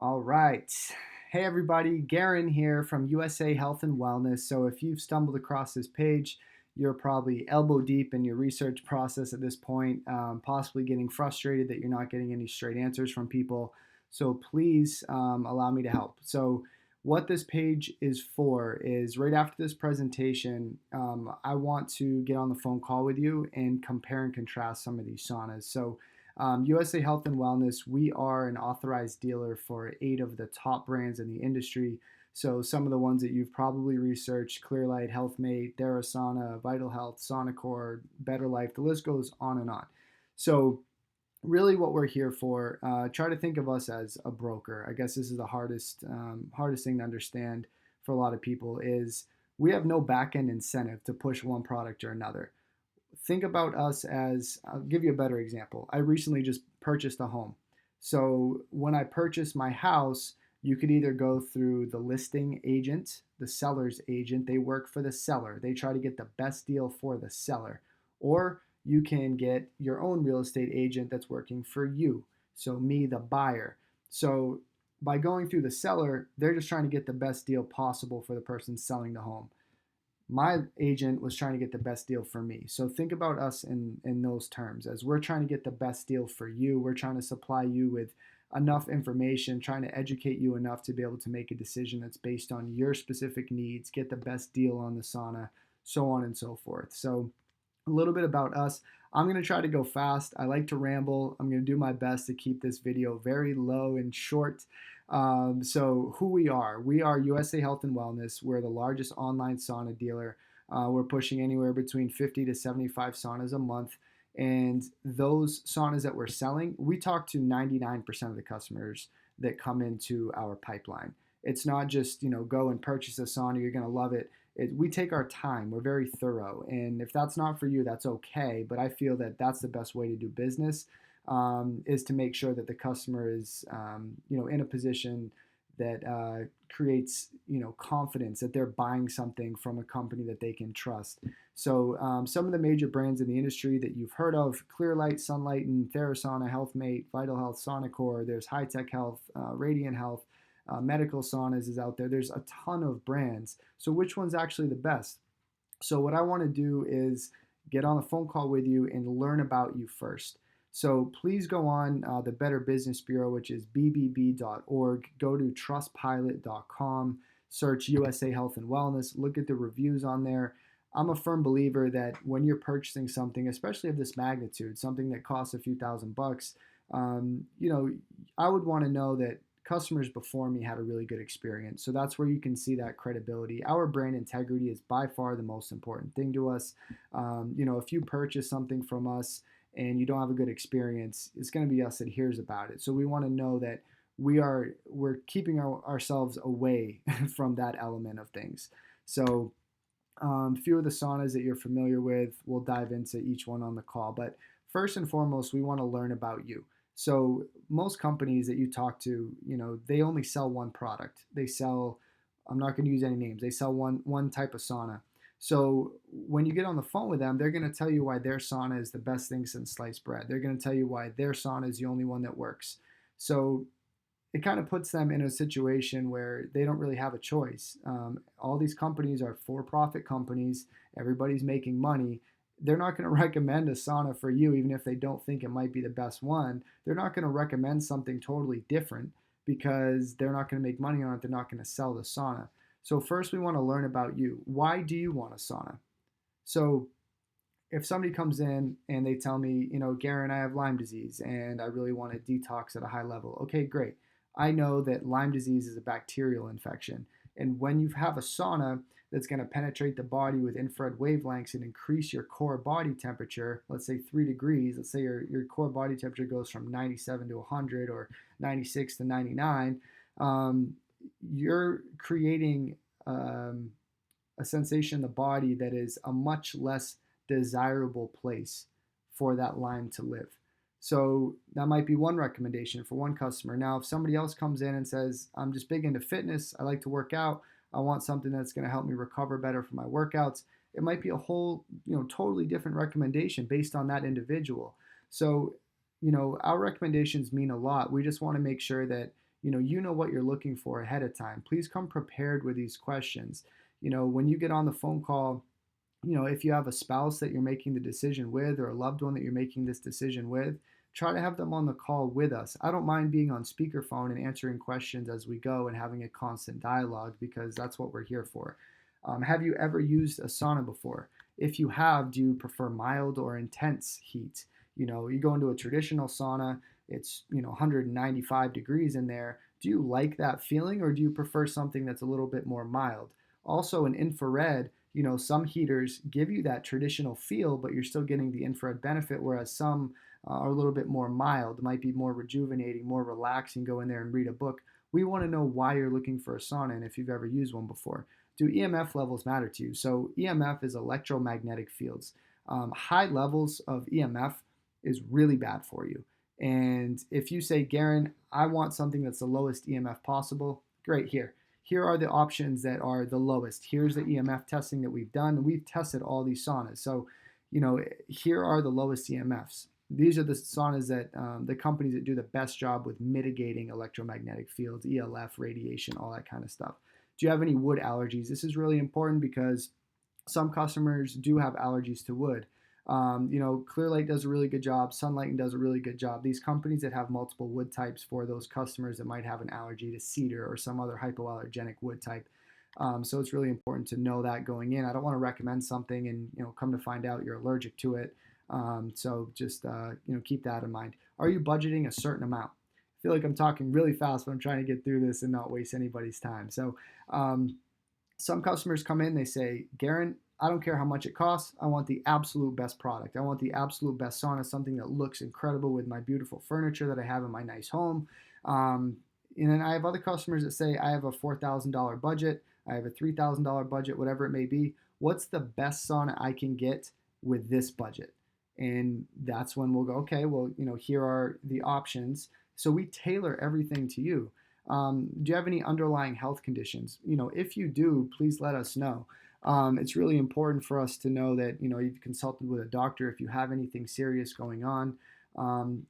All right. Hey, everybody. Garen here from USA Health and Wellness. So, if you've stumbled across this page, you're probably elbow deep in your research process at this point, possibly getting frustrated that you're not getting any straight answers from people. So, please allow me to help. So, what this page is for is right after this presentation, I want to get on the phone call with you and compare and contrast some of these saunas. So, USA Health and Wellness, we are an authorized dealer for 8 of the top brands in the industry. So some of the ones that you've probably researched: Clearlight, HealthMate, TheraSauna, Vital Health, Sonacore, Better Life. The list goes on and on. So really, what we're here for, try to think of us as a broker. I guess this is the hardest thing to understand for a lot of people is we have no back end incentive to push one product or another. Think about us as, I'll give you a better example. I recently just purchased a home. So when I purchased my house, you could either go through the listing agent, the seller's agent. They work for the seller. They try to get the best deal for the seller. Or you can get your own real estate agent that's working for you. So me, the buyer. So by going through the seller, they're just trying to get the best deal possible for the person selling the home. My agent was trying to get the best deal for me. So think about us in those terms. As we're trying to get the best deal for you, we're trying to supply you with enough information, trying to educate you enough to be able to make a decision that's based on your specific needs, get the best deal on the sauna, so on and so forth. So a little bit about us. I'm going to try to go fast. I like to ramble. I'm going to do my best to keep this video very low and short. So who we are USA Health and Wellness. We're the largest online sauna dealer. We're pushing anywhere between 50 to 75 saunas a month. And those saunas that we're selling, we talk to 99% of the customers that come into our pipeline. It's not just, go and purchase a sauna, you're going to love it. We take our time. We're very thorough. And if that's not for you, that's okay. But I feel that that's the best way to do business, is to make sure that the customer is, in a position that creates, confidence that they're buying something from a company that they can trust. So some of the major brands in the industry that you've heard of: Clearlight, Sunlight, and TheraSauna, HealthMate, Vital Health, Sonacore. There's High Tech Health, Radiant Health. Medical Saunas is out there. There's a ton of brands. So which one's actually the best? So what I want to do is get on a phone call with you and learn about you first. So please go on the Better Business Bureau, which is bbb.org. Go to trustpilot.com, search USA Health and Wellness, look at the reviews on there. I'm a firm believer that when you're purchasing something, especially of this magnitude, something that costs a few $1,000s, I would want to know that customers before me had a really good experience. So that's where you can see that credibility. Our brand integrity is by far the most important thing to us. If you purchase something from us and you don't have a good experience, it's going to be us that hears about it. So we want to know that we're keeping ourselves away from that element of things. So a few of the saunas that you're familiar with, we'll dive into each one on the call. But first and foremost, we want to learn about you. So most companies that you talk to, they only sell one product. They sell, I'm not going to use any names, they sell one type of sauna. So when you get on the phone with them, they're going to tell you why their sauna is the best thing since sliced bread. They're going to tell you why their sauna is the only one that works. So it kind of puts them in a situation where they don't really have a choice. All these companies are for-profit companies. Everybody's making money. They're not going to recommend a sauna for you, even if they don't think it might be the best one. They're not going to recommend something totally different because they're not going to make money on it. They're not going to sell the sauna. So first, we want to learn about you. Why do you want a sauna? So if somebody comes in and they tell me, Garen, I have Lyme disease and I really want to detox at a high level. Okay, great. I know that Lyme disease is a bacterial infection. And when you have a sauna that's going to penetrate the body with infrared wavelengths and increase your core body temperature, let's say 3 degrees, let's say your core body temperature goes from 97 to 100 or 96 to 99, you're creating a sensation in the body that is a much less desirable place for that Lyme to live. So that might be one recommendation for one customer. Now, if somebody else comes in and says, I'm just big into fitness, I like to work out, I want something that's going to help me recover better from my workouts, it might be a whole, totally different recommendation based on that individual. So, our recommendations mean a lot. We just want to make sure that, You know what you're looking for ahead of time. Please come prepared with these questions. When you get on the phone call, if you have a spouse that you're making the decision with or a loved one that you're making this decision with, try to have them on the call with us. I don't mind being on speakerphone and answering questions as we go and having a constant dialogue because that's what we're here for. Have you ever used a sauna before? If you have, do you prefer mild or intense heat? You go into a traditional sauna, it's 195 degrees in there. Do you like that feeling or do you prefer something that's a little bit more mild? Also, in infrared, some heaters give you that traditional feel, but you're still getting the infrared benefit, whereas some are a little bit more mild, might be more rejuvenating, more relaxing. Go in there and read a book. We want to know why you're looking for a sauna and if you've ever used one before. Do EMF levels matter to you? So EMF is electromagnetic fields. High levels of EMF is really bad for you. And if you say, Garen, I want something that's the lowest EMF possible, great, here are the options that are the lowest. Here's the EMF testing that we've done. We've tested all these saunas. So, here are the lowest EMFs. These are the saunas that the companies that do the best job with mitigating electromagnetic fields, ELF, radiation, all that kind of stuff. Do you have any wood allergies? This is really important because some customers do have allergies to wood. Clearlight does a really good job. Sunlight does a really good job. These companies that have multiple wood types for those customers that might have an allergy to cedar or some other hypoallergenic wood type. So it's really important to know that going in. I don't want to recommend something and come to find out you're allergic to it. So just keep that in mind. Are you budgeting a certain amount? I feel like I'm talking really fast, but I'm trying to get through this and not waste anybody's time. So some customers come in, they say, Garen, I don't care how much it costs. I want the absolute best product. I want the absolute best sauna, something that looks incredible with my beautiful furniture that I have in my nice home. And then I have other customers that say, I have a $4,000 budget. I have a $3,000 budget, whatever it may be. What's the best sauna I can get with this budget? And that's when we'll go, okay, well, here are the options. So we tailor everything to you. Do you have any underlying health conditions? If you do, please let us know. It's really important for us to know that you've consulted with a doctor if you have anything serious going on.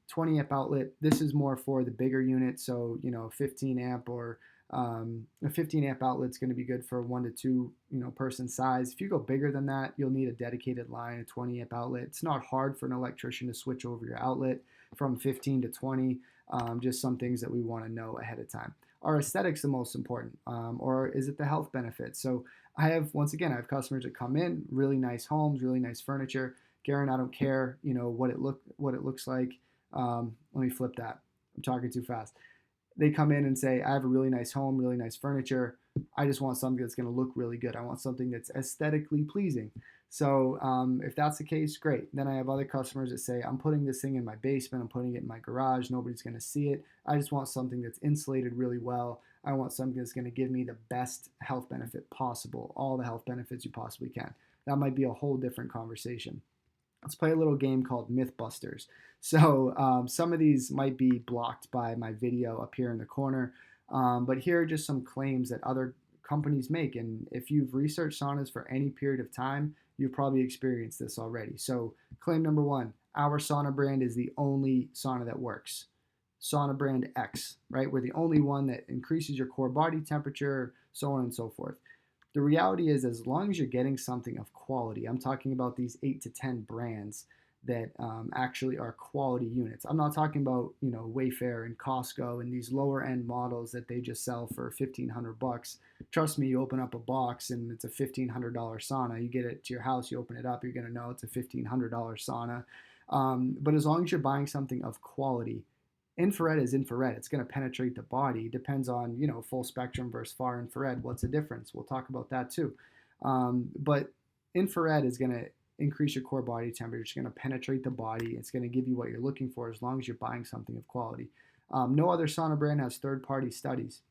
20 amp outlet. This is more for the bigger unit, so 15 amp or a 15 amp outlet is going to be good for 1 to 2 person size. If you go bigger than that, you'll need a dedicated line, a 20 amp outlet. It's not hard for an electrician to switch over your outlet from 15 to 20. Just some things that we want to know ahead of time. Are aesthetics the most important, or is it the health benefits? So I have customers that come in, really nice homes, really nice furniture. Garen, I don't care, what it looks like. Let me flip that. I'm talking too fast. They come in and say, I have a really nice home, really nice furniture. I just want something that's going to look really good. I want something that's aesthetically pleasing. So if that's the case, great. Then I have other customers that say, I'm putting this thing in my basement, I'm putting it in my garage, nobody's going to see it. I just want something that's insulated really well. I want something that's going to give me the best health benefit possible, all the health benefits you possibly can. That might be a whole different conversation. Let's play a little game called Mythbusters. So some of these might be blocked by my video up here in the corner, but here are just some claims that other companies make. And if you've researched saunas for any period of time, you've probably experienced this already. So claim number 1, our sauna brand is the only sauna that works. Sauna brand X, right? We're the only one that increases your core body temperature, so on and so forth. The reality is, as long as you're getting something of quality, I'm talking about these 8 to 10 brands that actually are quality units. I'm not talking about, Wayfair and Costco and these lower end models that they just sell for $1,500. Trust me, you open up a box and it's a $1,500 sauna. You get it to your house, you open it up, you're going to know it's a $1,500 sauna. But as long as you're buying something of quality, infrared is infrared. It's going to penetrate the body. Depends on, full spectrum versus far infrared. What's the difference? We'll talk about that too. But infrared is going to increase your core body temperature. It's going to penetrate the body. It's going to give you what you're looking for as long as you're buying something of quality. No other sauna brand has third-party studies.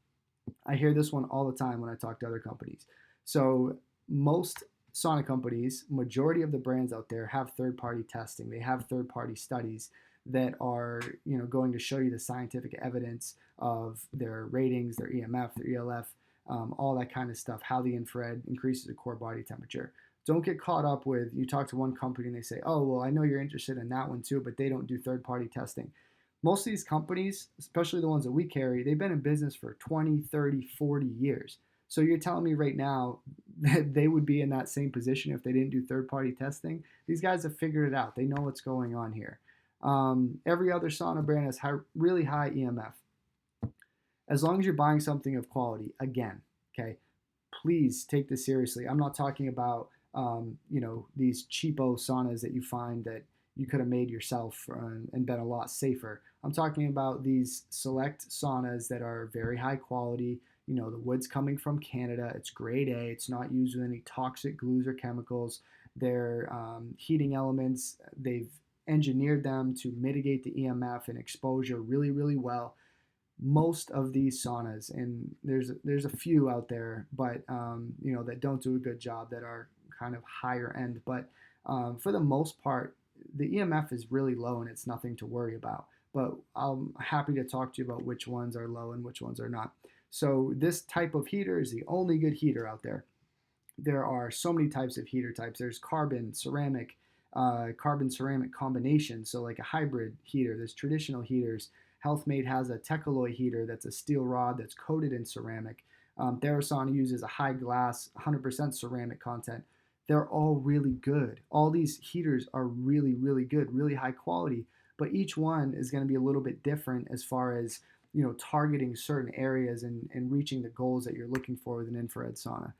I hear this one all the time when I talk to other companies. So most sauna companies, majority of the brands out there have third-party testing. They have third-party studies that are going to show you the scientific evidence of their ratings, their EMF, their ELF, all that kind of stuff, how the infrared increases the core body temperature. Don't get caught up with, you talk to one company and they say, oh, well, I know you're interested in that one too, but they don't do third-party testing. Most of these companies, especially the ones that we carry, they've been in business for 20, 30, 40 years. So you're telling me right now that they would be in that same position if they didn't do third party testing? These guys have figured it out. They know what's going on here. Every other sauna brand has really high EMF. As long as you're buying something of quality, again, okay, please take this seriously. I'm not talking about these cheapo saunas that you find that you could have made yourself and been a lot safer. I'm talking about these select saunas that are very high quality. The wood's coming from Canada. It's grade A. It's not used with any toxic glues or chemicals. They're heating elements. They've engineered them to mitigate the EMF and exposure really, really well. Most of these saunas, and there's a few out there, but that don't do a good job, that are kind of higher end. But for the most part, the EMF is really low and it's nothing to worry about. But I'm happy to talk to you about which ones are low and which ones are not. So this type of heater is the only good heater out there. There are so many types of heater types. There's carbon ceramic combination, so like a hybrid heater. There's traditional heaters. Healthmade has a Tecoloy heater that's a steel rod that's coated in ceramic. Therasana uses a high glass, 100% ceramic content. They're all really good. All these heaters are really, really good, really high quality, but each one is going to be a little bit different as far as targeting certain areas and reaching the goals that you're looking for with an infrared sauna.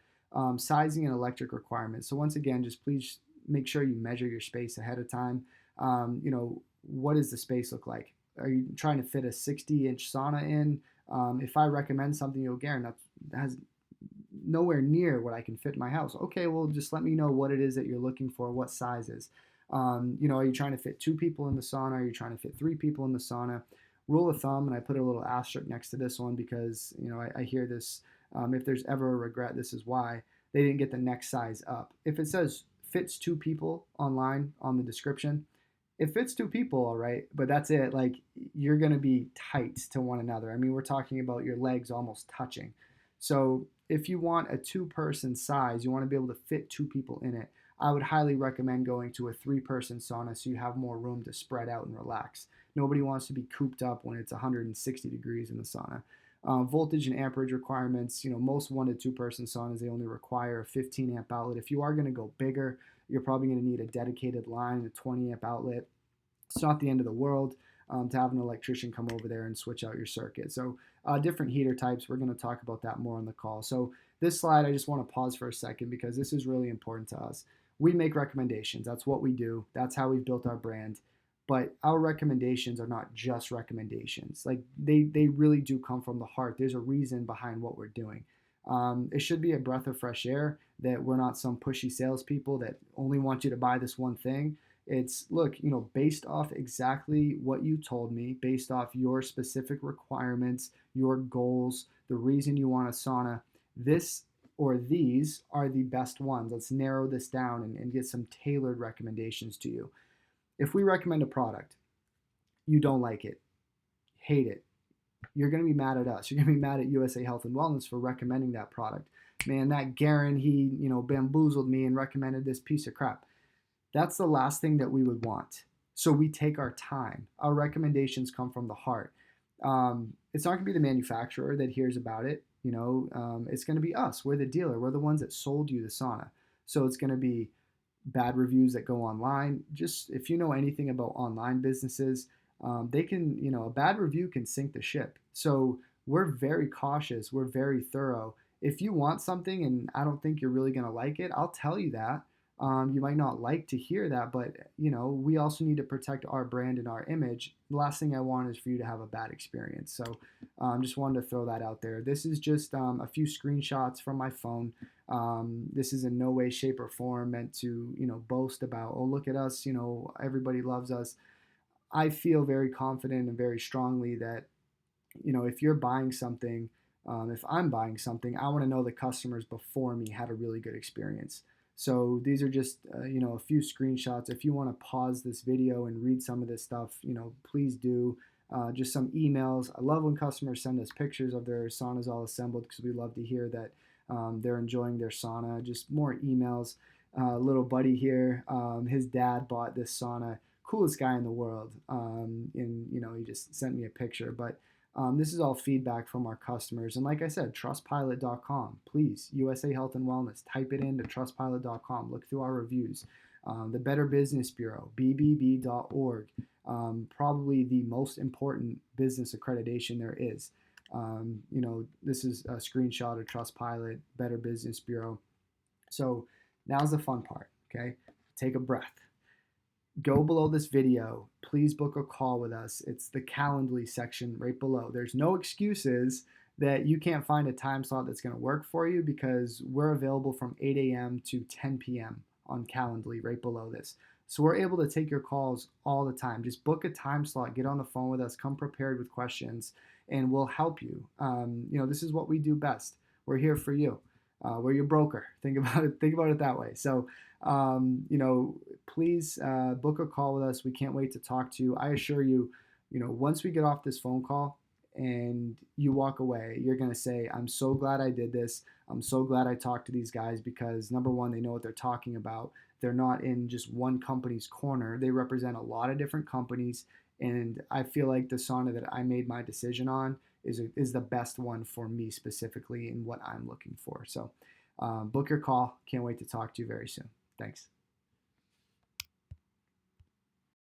Sizing and electric requirements. So once again, just please make sure you measure your space ahead of time. What does the space look like? Are you trying to fit a 60-inch sauna in? If I recommend something, you'll guarantee that has nowhere near what I can fit in my house. Okay, well, just let me know what it is that you're looking for, what sizes. Are you trying to fit 2 people in the sauna? Are you trying to fit 3 people in the sauna? Rule of thumb, and I put a little asterisk next to this one because I hear this. If there's ever a regret, this is why they didn't get the next size up. If it says fits 2 people online on the description, it fits 2 people, all right, but that's it. Like, you're going to be tight to one another. I mean, we're talking about your legs almost touching. So if you want a 2-person size, you want to be able to fit 2 people in it, I would highly recommend going to a 3-person sauna so you have more room to spread out and relax. Nobody wants to be cooped up when it's 160 degrees in the sauna. Voltage and amperage requirements, most 1 to 2-person saunas, they only require a 15 amp outlet. If you are going to go bigger, you're probably going to need a dedicated line, a 20 amp outlet. It's not the end of the world to have an electrician come over there and switch out your circuit. So different heater types, we're going to talk about that more on the call. So this slide, I just want to pause for a second because this is really important to us. We make recommendations. That's what we do. That's how we've built our brand. But our recommendations are not just recommendations. Like, they really do come from the heart. There's a reason behind what we're doing. It should be a breath of fresh air that we're not some pushy salespeople that only want you to buy this one thing. It's, look, based off exactly what you told me, based off your specific requirements, your goals, the reason you want a sauna, this or these are the best ones. Let's narrow this down and get some tailored recommendations to you. If we recommend a product, you don't like it, hate it, you're going to be mad at us. You're going to be mad at USA Health and Wellness for recommending that product. Man, that Garen, he bamboozled me and recommended this piece of crap. That's the last thing that we would want. So we take our time. Our recommendations come from the heart. It's not going to be the manufacturer that hears about it. It's going to be us. We're the dealer. We're the ones that sold you the sauna. So it's going to be bad reviews that go online. Just, if you know anything about online businesses, they can, a bad review can sink the ship. So we're very cautious. We're very thorough. If you want something and I don't think you're really going to like it, I'll tell you that. You might not like to hear that, but we also need to protect our brand and our image. The last thing I want is for you to have a bad experience. So just wanted to throw that out there. This is just a few screenshots from my phone. This is in no way, shape, or form meant to boast about, oh, look at us, everybody loves us. I feel very confident and very strongly that if you're buying something, if I'm buying something, I want to know the customers before me had a really good experience. So these are just a few screenshots. If you want to pause this video and read some of this stuff, please do. Just some emails. I love when customers send us pictures of their saunas all assembled because we love to hear that they're enjoying their sauna. Just more emails. Little buddy here, his dad bought this sauna coolest guy in the world. And he just sent me a picture. But this is all feedback from our customers. And like I said, trustpilot.com. Please, USA Health and Wellness, type it into trustpilot.com. Look through our reviews. The Better Business Bureau, bbb.org. Probably the most important business accreditation there is. This is a screenshot of Trustpilot, Better Business Bureau. So now's the fun part, okay? Take a breath. Go below this video. Please book a call with us. It's the Calendly section right below. There's no excuses that you can't find a time slot that's going to work for you, because we're available from 8 a.m. to 10 p.m. on Calendly right below this. So we're able to take your calls all the time. Just book a time slot, get on the phone with us, come prepared with questions, and we'll help you. This is what we do best. We're here for you. We're your broker. Think about it. Think about it that way. So, please book a call with us. We can't wait to talk to you. I assure you, once we get off this phone call and you walk away, you're going to say, I'm so glad I did this. I'm so glad I talked to these guys, because number one, they know what they're talking about. They're not in just one company's corner. They represent a lot of different companies. And I feel like the sauna that I made my decision on is the best one for me specifically in what I'm looking for. So book your call. Can't wait to talk to you very soon. Thanks.